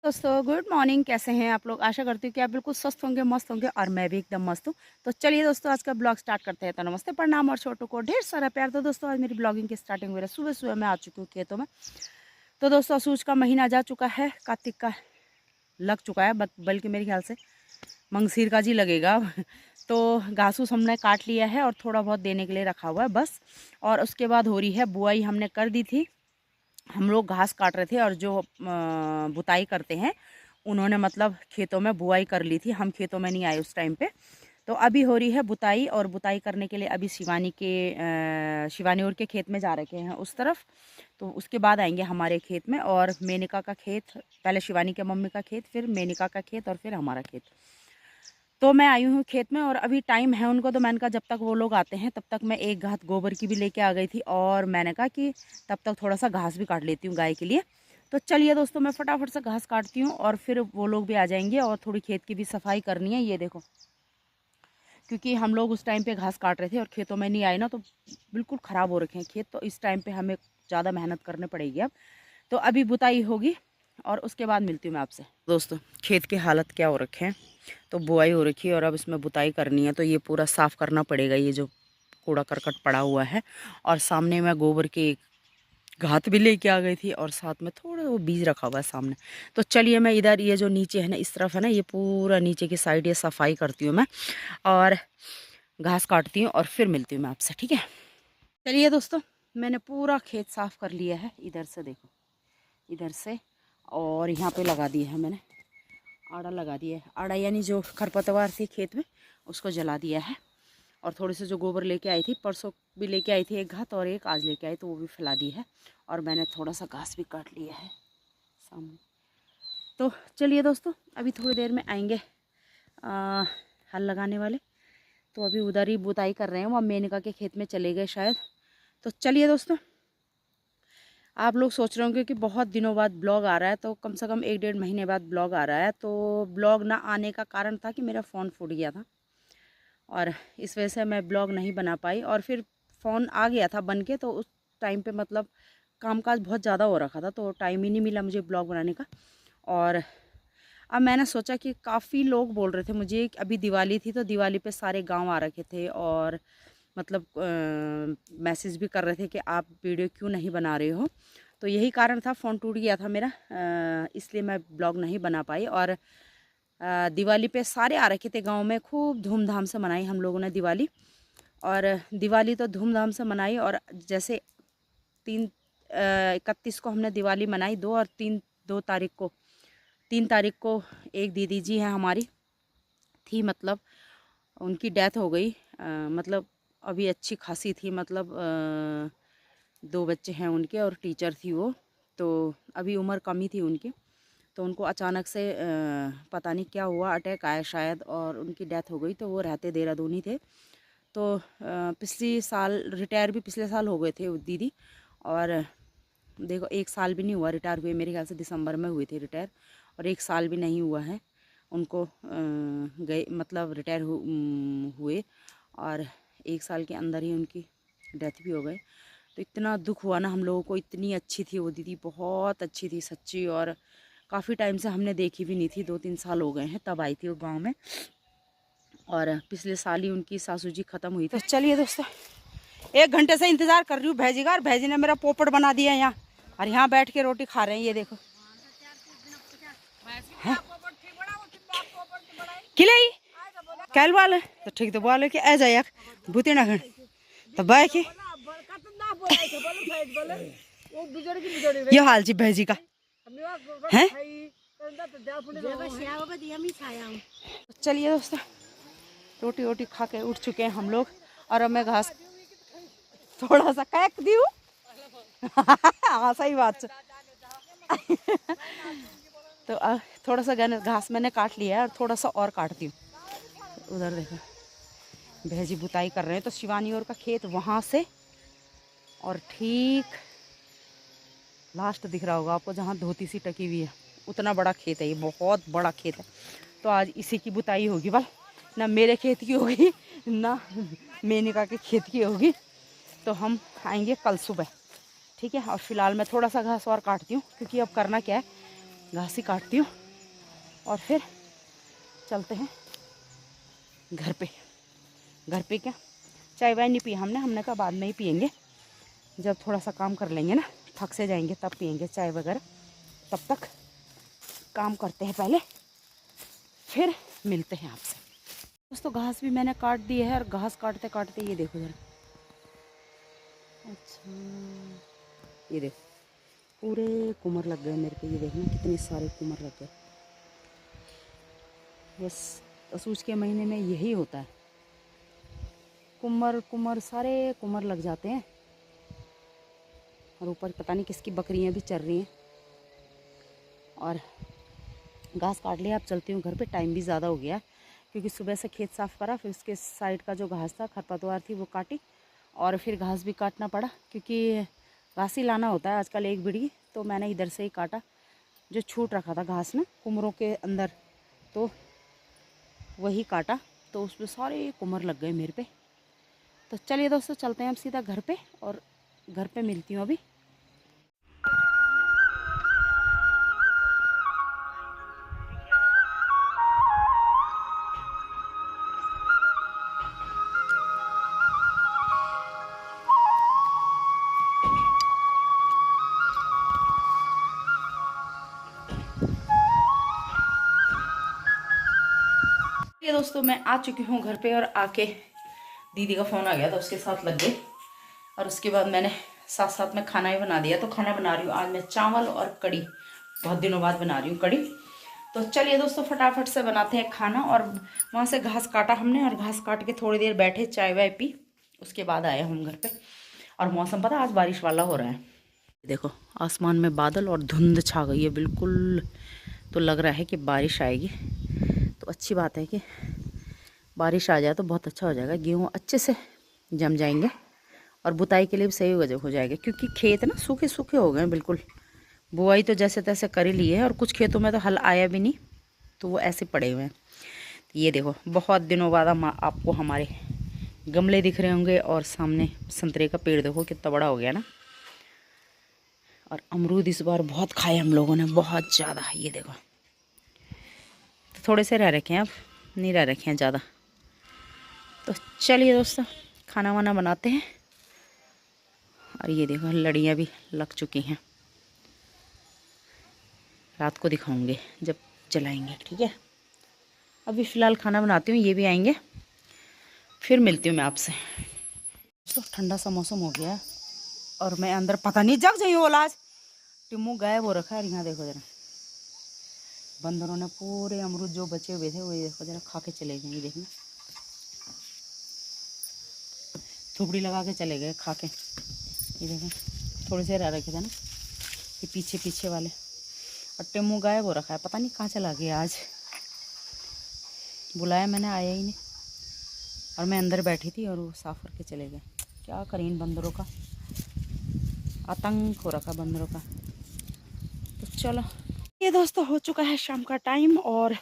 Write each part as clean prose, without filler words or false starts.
दोस्तों, good morning. कैसे हैं आप लोग? आशा करती हूँ कि आप बिल्कुल स्वस्थ होंगे, मस्त होंगे और मैं भी एकदम मस्त हूँ। तो चलिए दोस्तों, आज का ब्लॉग स्टार्ट करते हैं। तो नमस्ते, प्रणाम और छोटों को ढेर सारा प्यार। तो दोस्तों, आज मेरी ब्लॉगिंग की स्टार्टिंग मेरा सुबह सुबह मैं आ चुकी हूँ खेतों में। तो दोस्तों, सूरज का महीना जा चुका है, कार्तिक का लग चुका है, बल्कि मेरे ख्याल से मंगसीर का जी लगेगा। तो घास फूस हमने काट लिया है और थोड़ा बहुत देने के लिए रखा हुआ है बस। और उसके बाद हो रही है बुआई, हमने कर दी थी। हम लोग घास काट रहे थे और जो बुताई करते हैं उन्होंने मतलब खेतों में बुआई कर ली थी। हम खेतों में नहीं आए उस टाइम पे। तो अभी हो रही है बुताई, और बुताई करने के लिए अभी शिवानी और के खेत में जा रखे हैं उस तरफ। तो उसके बाद आएंगे हमारे खेत में, और मेनिका का खेत, पहले शिवानी के मम्मी का खेत, फिर मेनिका का खेत और फिर हमारा खेत। तो मैं आई हूँ खेत में और अभी टाइम है उनको, तो मैंने कहा जब तक वो लोग आते हैं तब तक मैं एक घात गोबर की भी लेके आ गई थी, और मैंने कहा कि तब तक थोड़ा सा घास भी काट लेती हूँ गाय के लिए। तो चलिए दोस्तों, मैं फटाफट से घास काटती हूँ और फिर वो लोग भी आ जाएंगे, और थोड़ी खेत की भी सफाई करनी है। ये देखो, क्योंकि हम लोग उस टाइम पे घास काट रहे थे और खेतों में नहीं आए ना, तो बिल्कुल ख़राब हो रखे हैं खेत। तो इस टाइम पे हमें ज़्यादा मेहनत करनी पड़ेगी अब। तो अभी बुताई होगी और उसके बाद मिलती हूँ मैं आपसे। दोस्तों, खेत की हालत क्या हो रखे हैं। तो बुआई हो रखी है और अब इसमें बुताई करनी है, तो ये पूरा साफ़ करना पड़ेगा, ये जो कूड़ा करकट पड़ा हुआ है। और सामने मैं गोबर की घात भी लेके आ गई थी, और साथ में थोड़ा वो बीज रखा हुआ है सामने। तो चलिए, मैं इधर ये जो नीचे है ना, इस तरफ है ना, ये पूरा नीचे की साइड ये सफाई करती हूँ मैं, और घास काटती हूँ और फिर मिलती हूँ मैं आपसे, ठीक है। चलिए दोस्तों, मैंने पूरा खेत साफ कर लिया है। इधर से देखो, इधर से, और यहाँ पे लगा दिया है मैंने, आड़ा लगा दिया है। आड़ा यानी जो खरपतवार थी खेत में, उसको जला दिया है। और थोड़े से जो गोबर लेके आई थी, परसों भी लेके आई थी एक घात, और एक आज लेके आई, तो वो भी फैला दी है। और मैंने थोड़ा सा घास भी काट लिया है सामने। तो चलिए दोस्तों, अभी थोड़ी देर में आएंगे हल लगाने वाले। तो अभी उधर ही बुताई कर रहे हैं, वो मेनका के खेत में चले गए शायद। तो चलिए दोस्तों, आप लोग सोच रहे होंगे कि बहुत दिनों बाद ब्लॉग आ रहा है, तो कम से कम 1-1.5 महीने बाद ब्लॉग आ रहा है। तो ब्लॉग ना आने का कारण था कि मेरा फ़ोन फूट गया था, और इस वजह से मैं ब्लॉग नहीं बना पाई। और फिर फ़ोन आ गया था बन के, तो उस टाइम पे मतलब कामकाज बहुत ज़्यादा हो रखा था, तो टाइम ही नहीं मिला मुझे ब्लॉग बनाने का। और अब मैंने सोचा कि काफ़ी लोग बोल रहे थे मुझे कि अभी दिवाली थी, तो दिवाली पे सारे गांव आ रखे थे, और मतलब मैसेज भी कर रहे थे कि आप वीडियो क्यों नहीं बना रहे हो। तो यही कारण था, फ़ोन टूट गया था मेरा, इसलिए मैं ब्लॉग नहीं बना पाई। और दिवाली पे सारे आ रखे थे गांव में, खूब धूमधाम से मनाई हम लोगों ने दिवाली। और दिवाली तो धूमधाम से मनाई, और जैसे 31 को हमने दिवाली मनाई, 2 तारीख को, 3 तारीख को एक दीदी जी हैं हमारी, थी मतलब उनकी डेथ हो गई। मतलब अभी अच्छी खासी थी, मतलब 2 बच्चे हैं उनके, और टीचर थी वो। तो अभी उम्र कम ही थी उनकी, तो उनको अचानक से पता नहीं क्या हुआ, अटैक आया शायद, और उनकी डेथ हो गई। तो वो रहते देहरादून ही थे। तो पिछली साल रिटायर भी पिछले साल हो गए थे वो दीदी। और देखो, 1 साल भी नहीं हुआ रिटायर हुए, मेरे ख्याल से दिसंबर में हुए थे रिटायर, और 1 साल भी नहीं हुआ है उनको गए, मतलब रिटायर हुए, और 1 साल के अंदर ही उनकी डेथ भी हो गई। तो इतना दुख हुआ ना हम लोगों को। इतनी अच्छी थी वो दीदी, बहुत अच्छी थी सच्ची, और काफ़ी टाइम से हमने देखी भी नहीं थी, 2-3 साल हो गए हैं तब आई थी वो गांव में। और पिछले साल ही उनकी सासू जी ख़त्म हुई थी। तो चलिए दोस्तों, 1 घंटे से इंतज़ार कर रही हूँ भैजी का, और भैजी ने मेरा पोपट बना दिया यहाँ, और यहाँ बैठ के रोटी खा रहे हैं। ये देखो, खिलाई कैल वाले तो ठीक, तो बोले कि आ जाए भूते ना घन, तो बाय की ये हाल जी भैजी का है। चलिए दोस्तों, रोटी वोटी खा के उठ चुके हैं हम लोग, और अब मैं घास थोड़ा सा कैक दी हूँ। हाँ, सही बात। तो थोड़ा सा घास मैंने काट लिया है, और थोड़ा सा और काटती हूँ। उधर देखो, भैजी बुताई कर रहे हैं। तो शिवानी और का खेत वहाँ से, और ठीक लास्ट दिख रहा होगा आपको, जहाँ धोती सी टकी हुई है, उतना बड़ा खेत है ये, बहुत बड़ा खेत है। तो आज इसी की बुताई होगी, बल ना मेरे खेत की होगी ना मेनिका के खेत की होगी। तो हम आएंगे कल सुबह, ठीक है। और फिलहाल मैं थोड़ा सा घास और काटती हूँ, क्योंकि अब करना क्या है, घास ही काटती हूँ और फिर चलते हैं घर पे। घर पे क्या, चाय वाय नहीं पी हमने कहा बाद में ही पियेंगे, जब थोड़ा सा काम कर लेंगे ना, थक से जाएंगे तब पियेंगे चाय वगैरह। तब तक काम करते हैं पहले, फिर मिलते हैं आपसे। दोस्तों घास भी मैंने काट दी है, और घास काटते काटते ये देखो जरा, अच्छा ये देखो पूरे कुमर लग गए मेरे पे। ये देखना कितने सारे कुमर लग गए। बस असूच के महीने में यही होता है, कुमर कुमर सारे कुमर लग जाते हैं। और ऊपर पता नहीं किसकी बकरियां भी चल रही हैं। और घास काट लिया, अब चलती हूँ घर पे। टाइम भी ज़्यादा हो गया क्योंकि सुबह से खेत साफ़ करा, फिर उसके साइड का जो घास था खरपतवार थी वो काटी, और फिर घास भी काटना पड़ा क्योंकि घास ही लाना होता है आजकल एक बिड़ी। तो मैंने इधर से ही काटा जो छूट रखा था घास ना कुमरों के अंदर, तो वही काटा, तो उसमें सारे कुमर लग गए मेरे पे। तो चलिए दोस्तों चलते हैं हम सीधा घर पे, और घर पे मिलती हूँ अभी। ये दोस्तों मैं आ चुकी हूँ घर पे, और आके दीदी का फ़ोन आ गया तो उसके साथ लग गई, और उसके बाद मैंने साथ साथ में खाना ही बना दिया। तो खाना बना रही हूँ आज मैं चावल और कड़ी, बहुत दिनों बाद बना रही हूँ कड़ी। तो चलिए दोस्तों फटाफट से बनाते हैं खाना। और वहाँ से घास काटा हमने, और घास काट के थोड़ी देर बैठे, चाय वाय पी, उसके बाद आए हम घर पे। और मौसम पता आज बारिश वाला हो रहा है। देखो आसमान में बादल और धुंध छा गई है बिल्कुल, तो लग रहा है कि बारिश आएगी। तो अच्छी बात है कि बारिश आ जाए तो बहुत अच्छा हो जाएगा, गेहूँ अच्छे से जम जाएंगे और बुताई के लिए भी सही हो जाएगा। क्योंकि खेत ना सूखे सूखे हो गए बिल्कुल। बुआई तो जैसे तैसे कर ही ली है, और कुछ खेतों में तो हल आया भी नहीं, तो वो ऐसे पड़े हुए हैं। ये देखो बहुत दिनों बाद आपको हमारे गमले दिख रहे होंगे, और सामने संतरे का पेड़ देखो कितना बड़ा हो गया ना। और अमरूद इस बार बहुत खाए हम लोगों ने, बहुत ज़्यादा। ये देखो तो थोड़े से रह रखे हैं, अब नहीं रह रखे हैं ज़्यादा। तो चलिए दोस्तों खाना वाना बनाते हैं। और ये देखो लड़ियाँ भी लग चुकी हैं, रात को दिखाऊंगे जब जलाएंगे, ठीक है। अभी फ़िलहाल खाना बनाती हूँ, ये भी आएंगे, फिर मिलती हूँ मैं आपसे। तो ठंडा सा मौसम हो गया है, और मैं अंदर पता नहीं जग जाइए बोला आज टिम्मू गायब हो रखा है। यहाँ देखो जरा, बंदरों ने पूरे अमरूद जो बचे हुए थे वो ये देखो जरा खा के चले गए। ये देखना थुपड़ी लगा के चले गए खा के। ये देखें थोड़े से रह रखे थे ना ये पीछे पीछे वाले। और टिम्मू गायब हो रखा है, पता नहीं कहाँ चला गया आज। बुलाया मैंने, आया ही नहीं, और मैं अंदर बैठी थी और वो साफ करके चले गए। क्या करें इन बंदरों का, आतंक हो रखा बंदरों का। तो चलो ये दोस्तों हो चुका है शाम का टाइम, और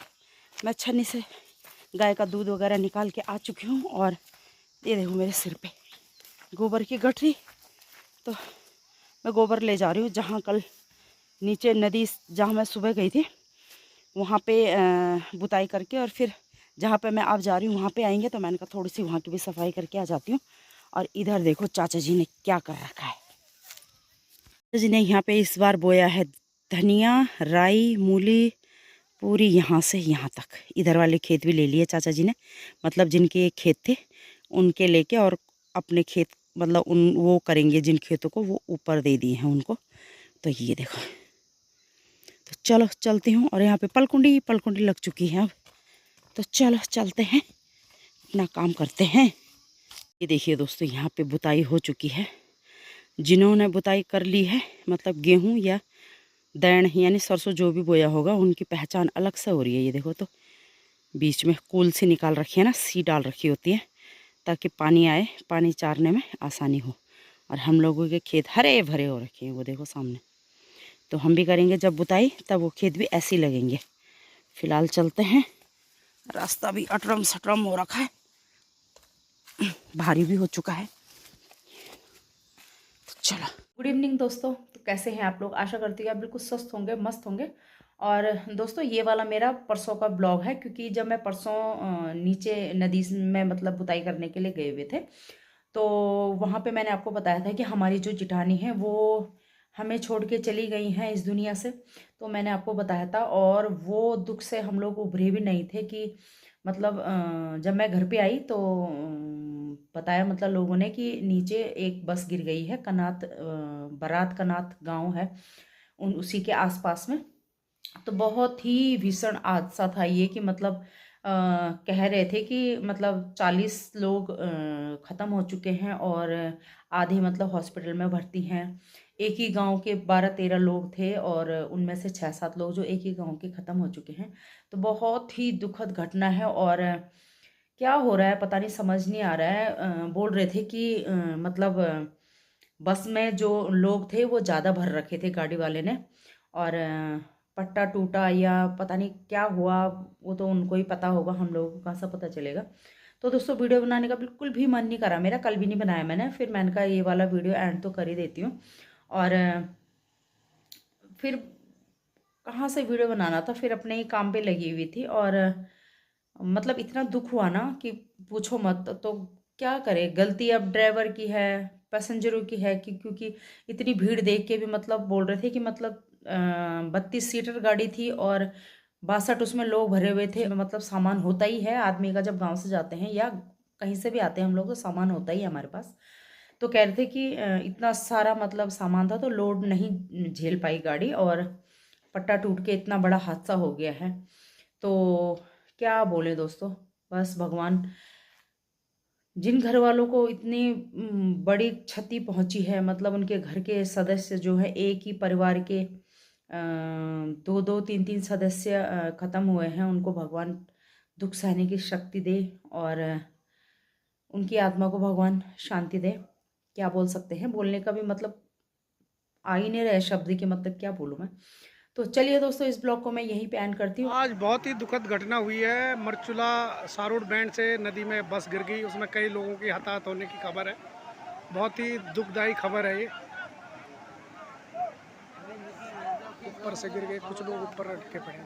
मैं छन्नी से गाय का दूध वगैरह निकाल के आ चुकी हूँ। और ये देखो मेरे सिर पे गोबर की गठरी, तो मैं गोबर ले जा रही हूँ जहाँ कल नीचे नदी जहाँ मैं सुबह गई थी वहाँ पे बुताई करके, और फिर जहाँ पे मैं अब जा रही हूँ वहाँ पे आएंगे, तो मैंने कहा थोड़ी सी वहाँ की भी सफाई करके आ जाती हूँ। और इधर देखो चाचा जी ने क्या कर रखा है। चाचा जी ने यहाँ पे इस बार बोया है धनिया, राई, मूली, पूरी यहाँ से यहाँ तक। इधर वाले खेत भी ले लिए चाचा जी ने, मतलब जिनके खेत थे उनके लेके, और अपने खेत मतलब उन वो करेंगे जिन खेतों को वो ऊपर दे दिए हैं उनको। तो ये देखो, तो चलो चलती हूँ। और यहाँ पे पलकुंडी पलकुंडी लग चुकी है अब, तो चलो चलते हैं अपना काम करते हैं। ये देखिए दोस्तों यहाँ पे बुताई हो चुकी है। जिन्होंने बुताई कर ली है मतलब गेहूँ या दैण यानी सरसों जो भी बोया होगा उनकी पहचान अलग से हो रही है। ये देखो तो बीच में कूल से निकाल रखी है ना, सी डाल रखी होती है ताकि पानी आए, पानी चारने में आसानी हो। और हम लोगों के खेत हरे भरे हो रखे हैं, वो देखो सामने। तो हम भी करेंगे जब बुताई, तब वो खेत भी ऐसे ही लगेंगे। फिलहाल चलते हैं, रास्ता भी अटरम सटरम हो रखा है, भारी भी हो चुका है। तो चलो गुड इवनिंग दोस्तों, तो कैसे हैं आप लोग? आशा करती हूँ आप बिल्कुल स्वस्थ होंगे, मस्त होंगे। और दोस्तों ये वाला मेरा परसों का ब्लॉग है, क्योंकि जब मैं परसों नीचे नदी में मतलब बुताई करने के लिए गए हुए थे, तो वहाँ पे मैंने आपको बताया था कि हमारी जो जिठानी है वो हमें छोड़ के चली गई हैं इस दुनिया से। तो मैंने आपको बताया था, और वो दुख से हम लोग उभरे भी नहीं थे कि मतलब जब मैं घर पे आई तो बताया मतलब लोगों ने कि नीचे एक बस गिर गई है, कनात बारात कनात गांव है उसी के आसपास में। तो बहुत ही भीषण हादसा था ये, कि मतलब कह रहे थे कि मतलब 40 लोग ख़त्म हो चुके हैं और आधे मतलब हॉस्पिटल में भर्ती हैं। एक ही गांव के 12-13 लोग थे और उनमें से 6-7 लोग जो एक ही गांव के ख़त्म हो चुके हैं। तो बहुत ही दुखद घटना है, और क्या हो रहा है पता नहीं, समझ नहीं आ रहा है। बोल रहे थे कि मतलब बस में जो लोग थे वो ज़्यादा भर रखे थे गाड़ी वाले ने, और पट्टा टूटा या पता नहीं क्या हुआ, वो तो उनको ही पता होगा, हम लोगों को कहाँ से पता चलेगा। तो दोस्तों वीडियो बनाने का बिल्कुल भी मन नहीं करा मेरा, कल भी नहीं बनाया मैंने, फिर मैंने कहा ये वाला वीडियो एंड तो कर ही देती हूँ। और फिर कहाँ से वीडियो बनाना था, फिर अपने ही काम पे लगी हुई थी, और मतलब इतना दुख हुआ ना कि पूछो मत। तो क्या करे, गलती अब ड्राइवर की है, पैसेंजरों की है, कि क्योंकि इतनी भीड़ देख के भी मतलब बोल रहे थे कि मतलब 32 सीटर गाड़ी थी और 62 उसमें लोग भरे हुए थे। मतलब सामान होता ही है आदमी का, जब गांव से जाते हैं या कहीं से भी आते हैं हम लोग, तो सामान होता ही है हमारे पास। तो कह रहे थे कि इतना सारा मतलब सामान था तो लोड नहीं झेल पाई गाड़ी, और पट्टा टूट के इतना बड़ा हादसा हो गया है। तो क्या बोले दोस्तों, बस भगवान, जिन घर वालों को इतनी बड़ी क्षति पहुंची है, मतलब उनके घर के सदस्य जो है, एक ही परिवार के दो दो तीन तीन सदस्य खत्म हुए हैं, उनको भगवान दुख सहने की शक्ति दे, और उनकी आत्मा को भगवान शांति दे। क्या बोल सकते हैं, बोलने का भी मतलब आ ही नहीं रहे शब्द कि मतलब क्या बोलूँ मैं। तो चलिए दोस्तों, इस ब्लॉग को मैं यहीं पे एंड करती हूँ। आज बहुत ही दुखद घटना हुई है। मरचुला सारोड बैंड से नदी में बस गिर गई, उसमें कई लोगों की हताहत होने की खबर है। बहुत ही दुखदायी खबर है ये। ऊपर से गिर गए, कुछ लोग ऊपर अटके पड़े।